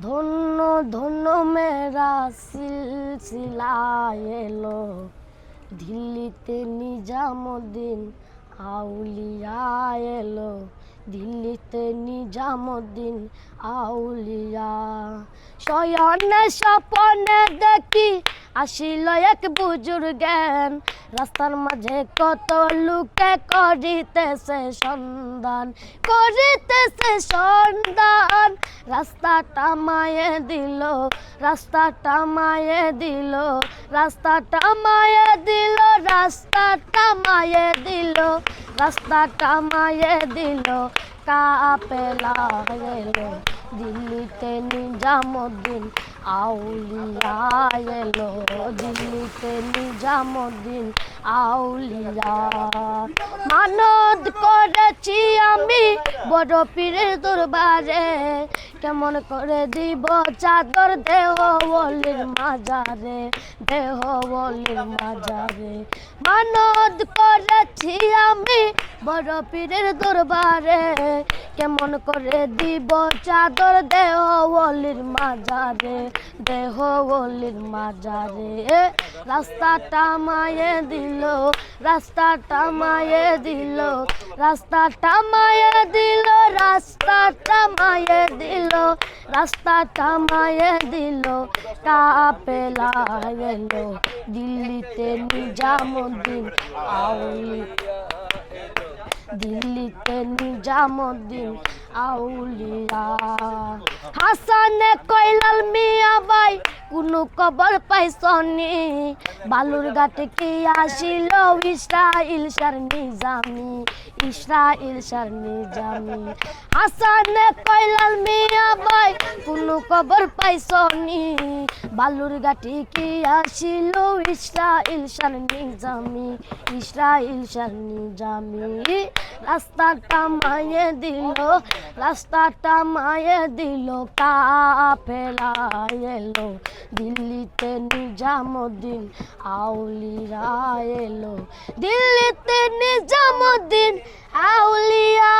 ধন্য ধন্য মেরা সিলসিলা এলো, দিল্লিতে নিজামুদ্দিন আউলিয়া এলো, দিল্লিতে নিজামুদ্দিন আউলিয়া। শয়নে স্বপনে দেখি আসিল এক বুজুর্গেন, রাস্তার মাঝে কত লোকে করিতেছে সন্ধান, করিতেছে সন্ধান। রাস্তাটা মায়ে দিল, রাস্তাটা মায়ে দিল, রাস্তাটা মায়ে দিল, রাস্তাটা মায়ে দিল, রাস্তাটা মায়ে দিল। কাপেলা এলো, দিল্লিতে নিজামুদ্দিন আউলিয়া এলো, দিল্লিতে নিজামুদ্দিন আউলিয়া। মানত করেছি আমি বড় পীরের দরবারে, কেমন করে দিব চাদর দেহ বলির মাজারে, দেহ বলির মাজারে। মানত করেছি আমি বড় পীরের দরবারে, কেমন করে দিব চাদর দেহ বলির মাজারে, দেহ বলির মাজারে। রাস্তাটা মায়ে দিল, রাস্তাটা মায়ে দিল, রাস্তাটা মায়ে দিল, রাস্তাটা মায়ে দিল, রাস্তাটা মায়ে দিল। কাপেলা এলো, দিল্লিতে নিজামুদ্দিন আউলিয়া, দিল্লিতে নিজামুদ্দিন আউলিয়া। হাসানে কইলাল মিয়া ভাই কোনো খবর পাইছনি, বালুর ঘাটে কি আসিল ইসরাইল শাহ নিজামি, ইসরাইল শাহ নিজামি। হাসানে কইলাল মিয়া ভাই কোনো খবর পাইছনি, বালুর ঘাটে কি আসিল ইসরাইল শাহ নিজামি, ইসরাইল শাহ নিজামি। রাস্তাটা মায়ে দিল, রাস্তাটা মায়ে দিল। কাফেলা এলো, দিল্লিতে নিজামুদ্দিন আউলিয়া এলো, দিল্লিতে নিজামুদ্দিন আউলিয়া।